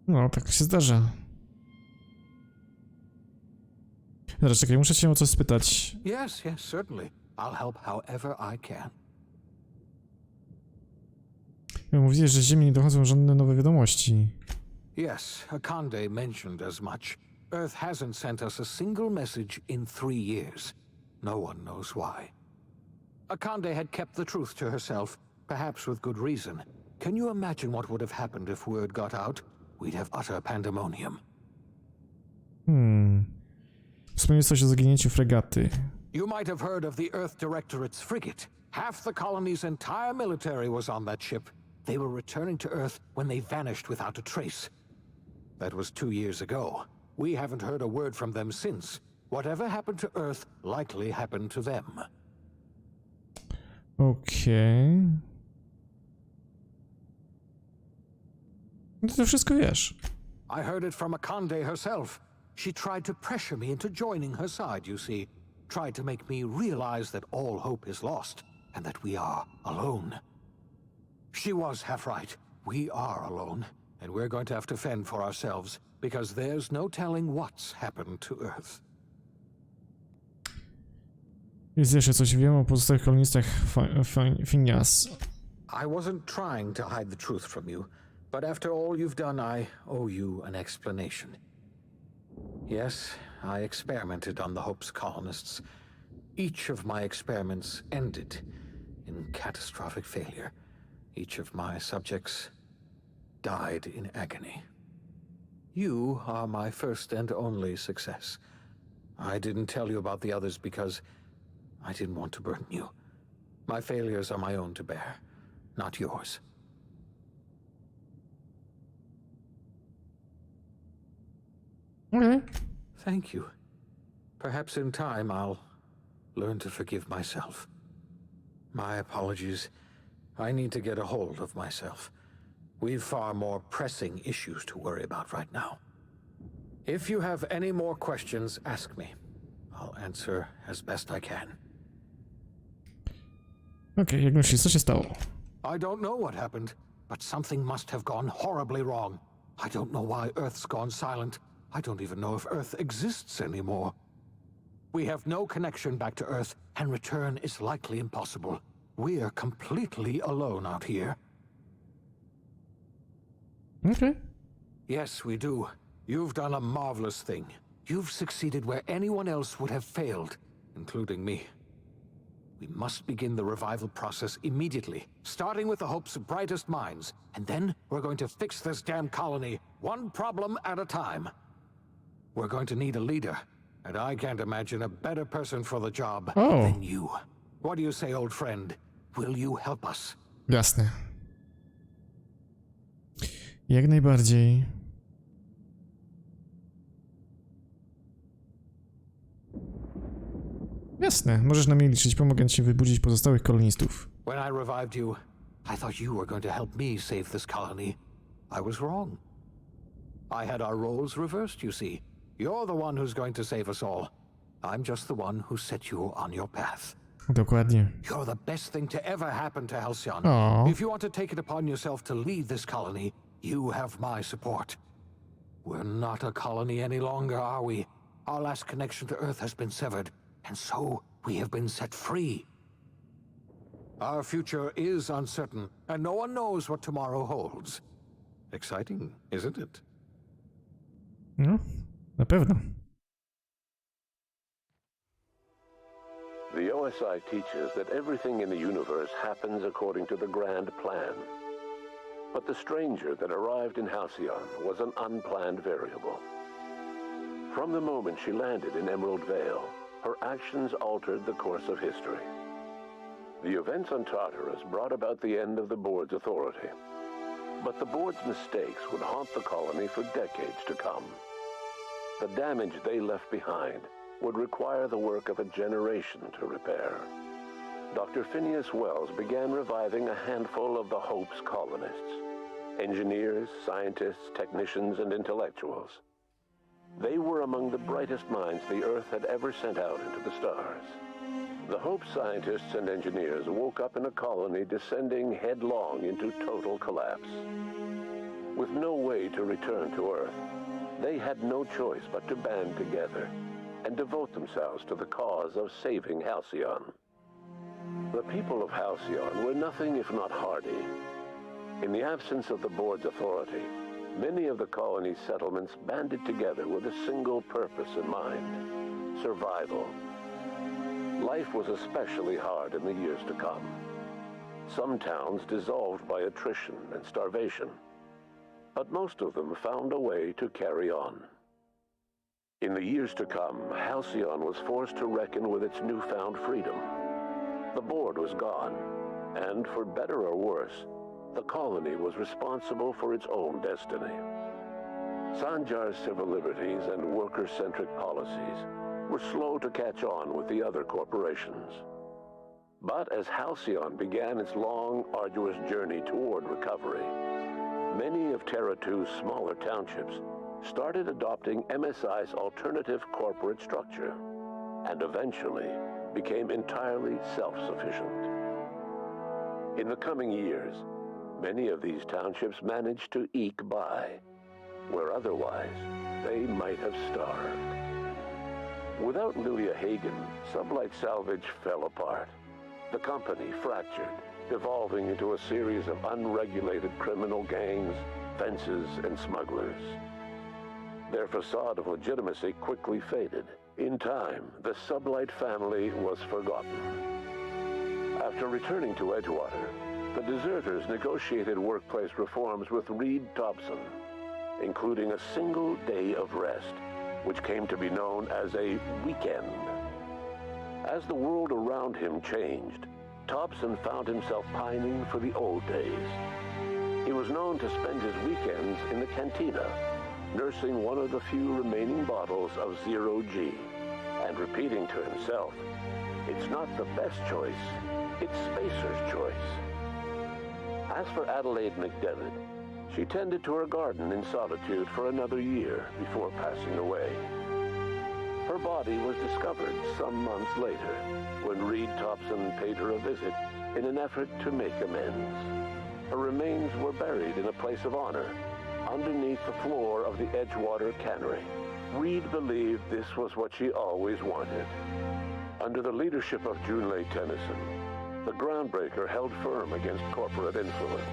No, tak się zdarza. Dobra, czekaj, muszę cię o coś spytać. Yes, certainly. I'll help however I can. Mówiłeś, że z Ziemi nie dochodzą żadne nowe wiadomości. Yes, Akande mentioned as much. Earth hasn't sent us a single message in 3 years. No one knows why. Akande had kept the truth to herself, perhaps with good reason. Can you imagine what would have happened if word got out? We'd have utter pandemonium. Wspomniał coś o zaginięciu fregaty. You might have heard of the Earth Directorate's frigate. Half the colony's entire military was on that ship. They were returning to Earth when they vanished without a trace. That was 2 years ago. We haven't heard a word from them since. Whatever happened to Earth likely happened to them. Okej. No to wszystko wiesz. I heard it from Akande herself. She tried to pressure me into joining her side, you see. Tried to make me realize that all hope is lost, and that we are alone. She was half right. We are alone, and we're going to have to fend for ourselves, because there's no telling what's happened to Earth. Jest jeszcze coś, wiem o pozostałych kolonistach Phineas. I wasn't trying to hide the truth from you, but after all you've done, I owe you an explanation. Yes, I experimented on the Hope's colonists. Each of my experiments ended in catastrophic failure. Each of my subjects died in agony. You are my first and only success. I didn't tell you about the others because I didn't want to burden you. My failures are my own to bear, not yours. Okay. Thank you. Perhaps in time I'll learn to forgive myself. My apologies. I need to get a hold of myself. We've far more pressing issues to worry about right now. If you have any more questions, ask me. I'll answer as best I can. Okej, jak myślisz, co się stało? I don't know what happened, but something must have gone horribly wrong. I don't know why Earth's gone silent. I don't even know if Earth exists anymore. We have no connection back to Earth, and return is likely impossible. We're completely alone out here. Okej. Yes, we do. You've done a marvelous thing. You've succeeded where anyone else would have failed, including me. We must begin the revival process immediately, starting with the Hope's brightest minds, and then we're going to fix this damn colony, one problem at a time. We're going to need a leader, and I can't imagine a better person for the job than you. What do you say, old friend? Will you help us? Jasne. Jak najbardziej. Jasne, możesz na mnie liczyć, pomogę ci wybudzić pozostałych kolonistów. When I revived you, I thought you were going to help me save this colony. I was wrong. I had our roles reversed, you see. You're the one who's going to save us all. I'm just the one who set you on your path. Dokładnie. You're the best thing to ever happen to Halcyon. Aww. If you want to take it upon yourself to lead this colony, you have my support. We're not a colony any longer, are we? Our last connection to Earth has been severed, and so we have been set free. Our future is uncertain, and no one knows what tomorrow holds. Exciting, isn't it? No, na pewno. The OSI teaches that everything in the universe happens according to the grand plan. But the stranger that arrived in Halcyon was an unplanned variable. From the moment she landed in Emerald Vale, her actions altered the course of history. The events on Tartarus brought about the end of the board's authority. But the board's mistakes would haunt the colony for decades to come. The damage they left behind would require the work of a generation to repair. Dr. Phineas Wells began reviving a handful of the Hope's colonists. Engineers, scientists, technicians, and intellectuals. They were among the brightest minds the Earth had ever sent out into the stars. The Hope scientists and engineers woke up in a colony descending headlong into total collapse. with no way to return to Earth, they had no choice but to band together and devote themselves to the cause of saving Halcyon. The people of Halcyon were nothing if not hardy. In the absence of the board's authority, many of the colony's settlements banded together with a single purpose in mind: survival. Life was especially hard in the years to come. Some towns dissolved by attrition and starvation, but most of them found a way to carry on. In the years to come, Halcyon was forced to reckon with its newfound freedom. The board was gone, and for better or worse, the colony was responsible for its own destiny. Sanjar's civil liberties and worker-centric policies were slow to catch on with the other corporations. But as Halcyon began its long, arduous journey toward recovery, many of Terra 2's smaller townships started adopting MSI's alternative corporate structure, and eventually became entirely self-sufficient. In the coming years, many of these townships managed to eke by, where otherwise they might have starved. Without Lilia Hagen, Sublight Salvage fell apart. The company fractured, evolving into a series of unregulated criminal gangs, fences, and smugglers. Their facade of legitimacy quickly faded. In time, the Sublight family was forgotten. After returning to Edgewater, the deserters negotiated workplace reforms with Reed Thompson, including a single day of rest, which came to be known as a weekend. As the world around him changed, Thompson found himself pining for the old days. He was known to spend his weekends in the cantina, nursing one of the few remaining bottles of Zero G, and repeating to himself, "It's not the best choice, it's Spacer's choice." As for Adelaide McDevitt, she tended to her garden in solitude for another year before passing away. Her body was discovered some months later when Reed Thompson paid her a visit in an effort to make amends. Her remains were buried in a place of honor underneath the floor of the Edgewater cannery. Reed believed this was what she always wanted. Under the leadership of Junlei Tennyson, the groundbreaker held firm against corporate influence.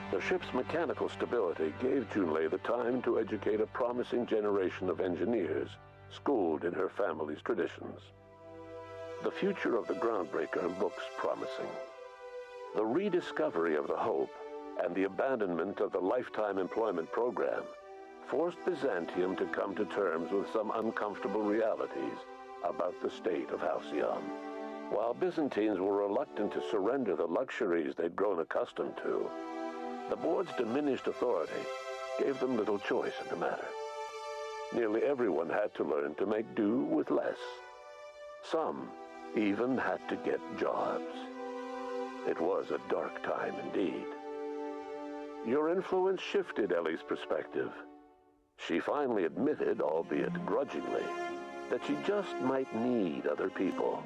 The ship's mechanical stability gave Junlei the time to educate a promising generation of engineers schooled in her family's traditions. The future of the groundbreaker looks promising. The rediscovery of the Hope and the abandonment of the lifetime employment program forced Byzantium to come to terms with some uncomfortable realities about the state of Halcyon. While Byzantines were reluctant to surrender the luxuries they'd grown accustomed to, the board's diminished authority gave them little choice in the matter. Nearly everyone had to learn to make do with less. Some even had to get jobs. It was a dark time indeed. Your influence shifted Ellie's perspective. She finally admitted, albeit grudgingly, that she just might need other people.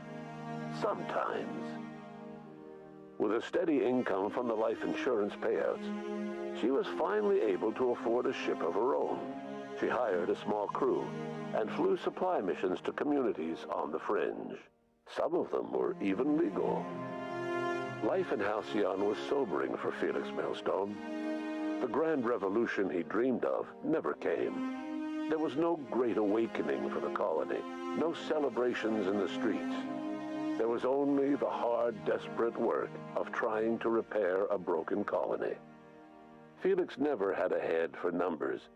Sometimes. With a steady income from the life insurance payouts, she was finally able to afford a ship of her own. She hired a small crew and flew supply missions to communities on the fringe. Some of them were even legal. Life in Halcyon was sobering for Felix Millstone. The grand revolution he dreamed of never came. There was no great awakening for the colony, no celebrations in the streets. There was only the hard, desperate work of trying to repair a broken colony. Felix never had a head for numbers,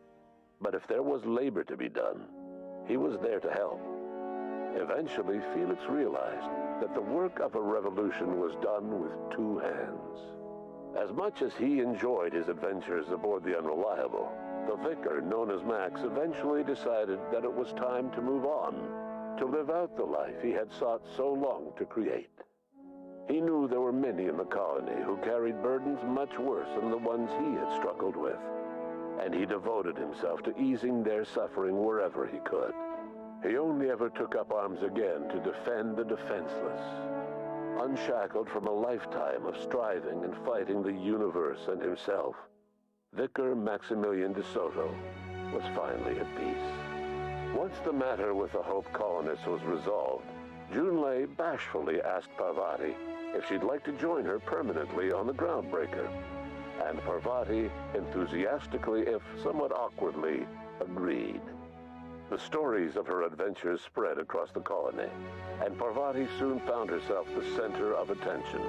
but if there was labor to be done, he was there to help. Eventually, Felix realized that the work of a revolution was done with two hands. As much as he enjoyed his adventures aboard the Unreliable, the vicar, known as Max, eventually decided that it was time to move on, to live out the life he had sought so long to create. He knew there were many in the colony who carried burdens much worse than the ones he had struggled with, and he devoted himself to easing their suffering wherever he could. He only ever took up arms again to defend the defenseless, unshackled from a lifetime of striving and fighting the universe and himself. Vicar Maximilian de Soto was finally at peace. Once the matter with the Hope colonists was resolved, Junlei bashfully asked Parvati if she'd like to join her permanently on the Groundbreaker, and Parvati enthusiastically, if somewhat awkwardly, agreed. The stories of her adventures spread across the colony, and Parvati soon found herself the center of attention.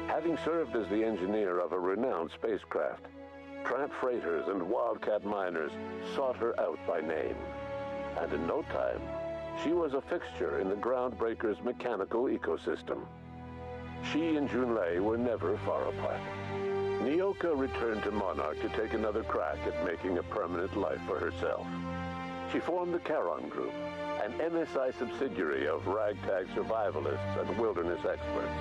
Having served as the engineer of a renowned spacecraft, tramp freighters and wildcat miners sought her out by name, and in no time, she was a fixture in the Groundbreaker's mechanical ecosystem. She and Junlei were never far apart. Nyoka returned to Monarch to take another crack at making a permanent life for herself. She formed the Charon Group, an MSI subsidiary of ragtag survivalists and wilderness experts.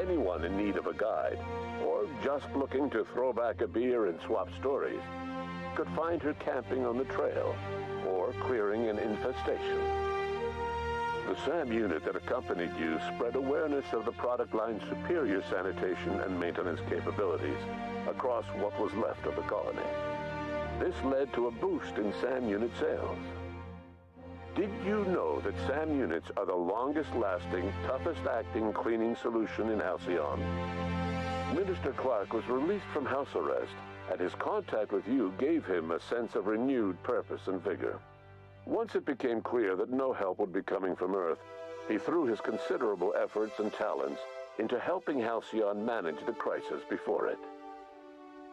Anyone in need of a guide, or just looking to throw back a beer and swap stories, could find her camping on the trail or clearing an infestation. The SAM unit that accompanied you spread awareness of the product line's superior sanitation and maintenance capabilities across what was left of the colony. This led to a boost in SAM unit sales. Did you know that SAM units are the longest-lasting, toughest-acting cleaning solution in Halcyon? Minister Clark was released from house arrest, and his contact with you gave him a sense of renewed purpose and vigor. Once it became clear that no help would be coming from Earth, he threw his considerable efforts and talents into helping Halcyon manage the crisis before it.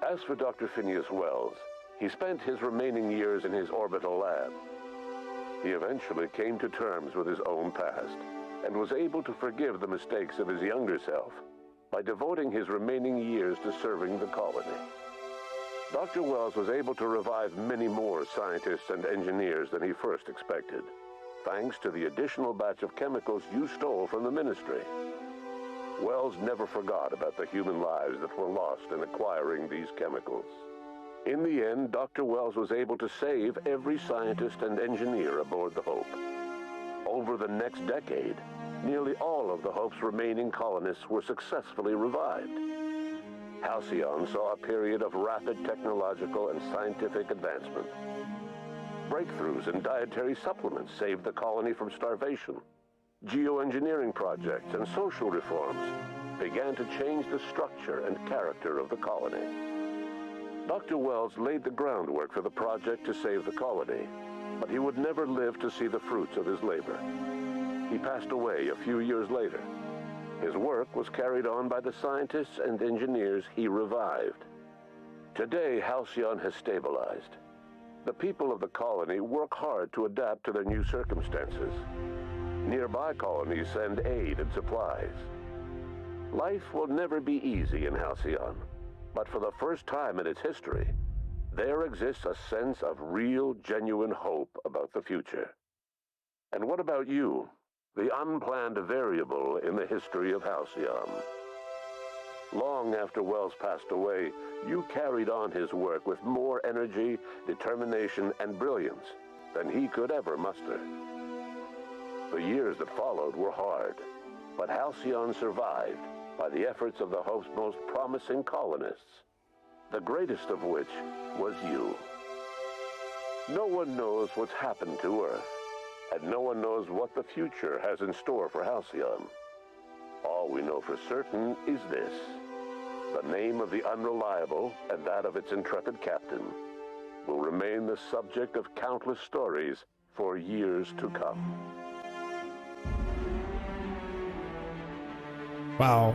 As for Dr. Phineas Wells, he spent his remaining years in his orbital lab. He eventually came to terms with his own past and was able to forgive the mistakes of his younger self by devoting his remaining years to serving the colony. Dr. Wells was able to revive many more scientists and engineers than he first expected, thanks to the additional batch of chemicals you stole from the ministry. Wells never forgot about the human lives that were lost in acquiring these chemicals. In the end, Dr. Wells was able to save every scientist and engineer aboard the Hope. Over the next decade, nearly all of the Hope's remaining colonists were successfully revived. Halcyon saw a period of rapid technological and scientific advancement. Breakthroughs in dietary supplements saved the colony from starvation. Geoengineering projects and social reforms began to change the structure and character of the colony. Dr. Wells laid the groundwork for the project to save the colony, but he would never live to see the fruits of his labor. He passed away a few years later. His work was carried on by the scientists and engineers he revived. Today, Halcyon has stabilized. The people of the colony work hard to adapt to their new circumstances. Nearby colonies send aid and supplies. Life will never be easy in Halcyon, but for the first time in its history, there exists a sense of real, genuine hope about the future. And what about you, the unplanned variable in the history of Halcyon? Long after Wells passed away, you carried on his work with more energy, determination, and brilliance than he could ever muster. The years that followed were hard, but Halcyon survived by the efforts of the Hope's most promising colonists, the greatest of which was you. No one knows what's happened to Earth, and no one knows what the future has in store for Halcyon. All we know for certain is this: the name of the Unreliable and that of its intrepid captain will remain the subject of countless stories for years to come. Wow.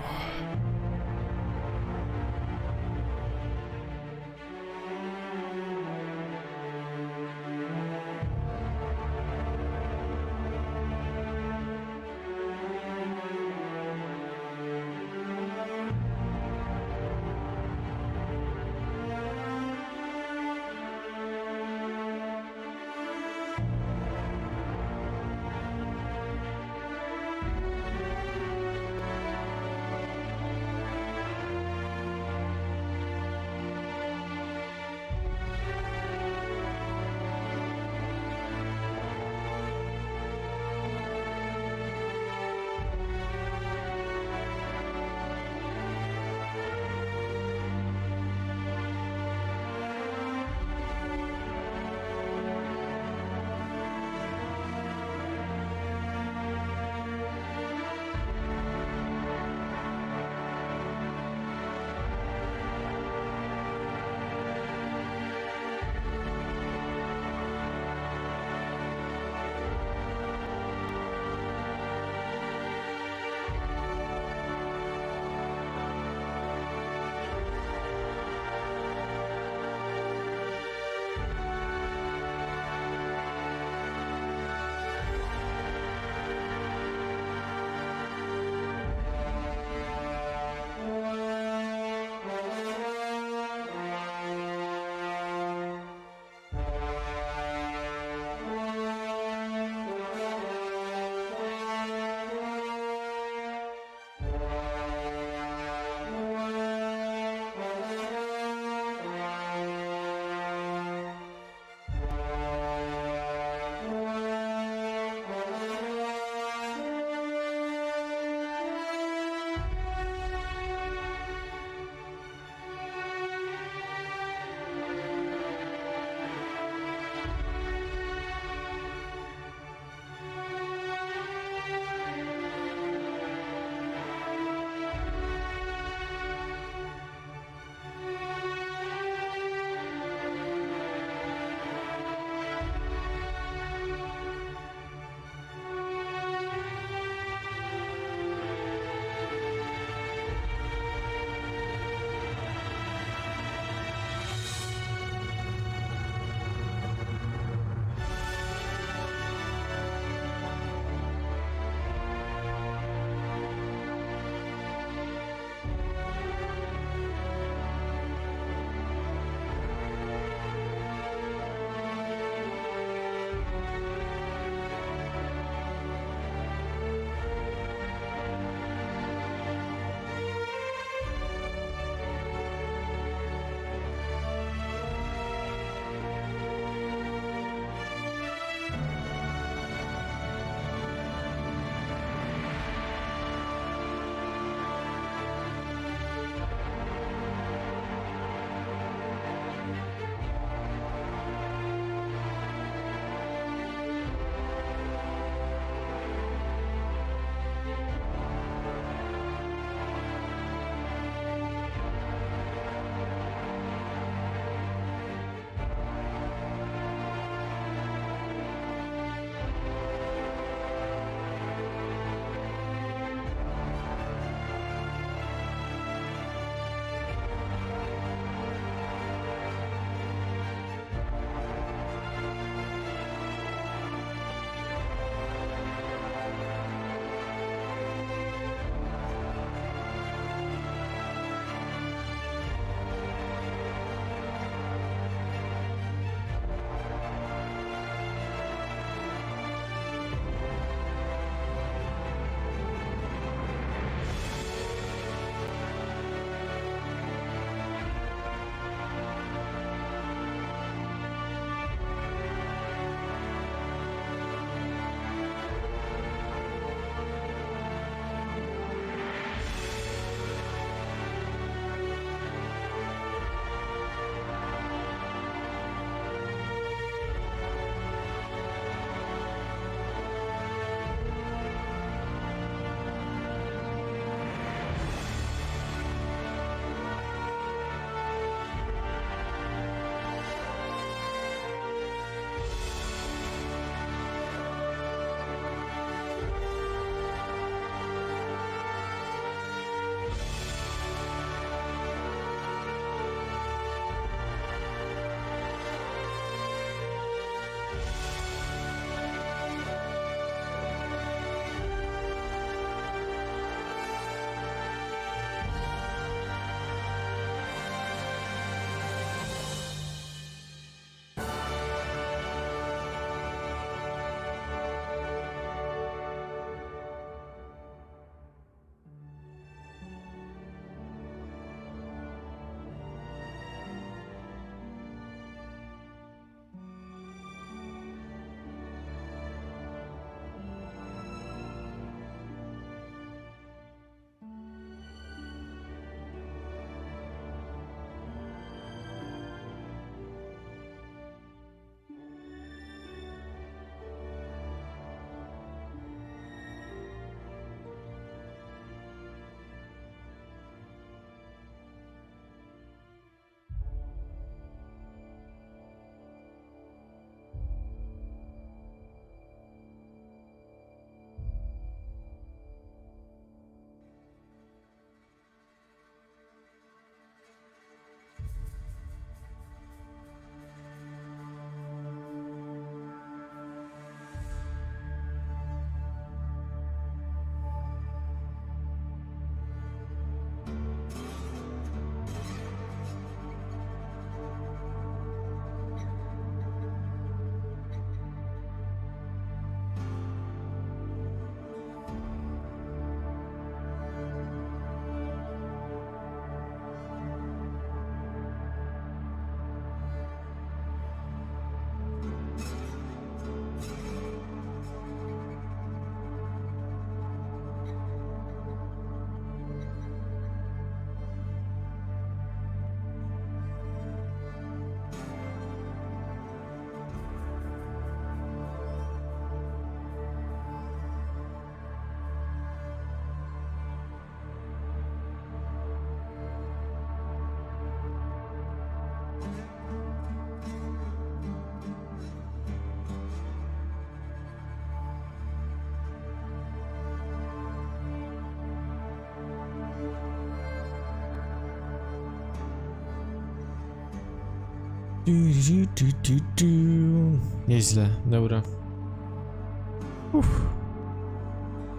Nieźle, dobra.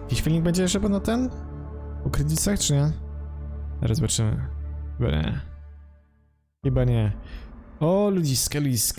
Jakiś filmik będzie jeszcze na ten? Po kredytach, czy nie? Zaraz zobaczymy. Chyba nie. Chyba nie. O, ludziska, ludziska.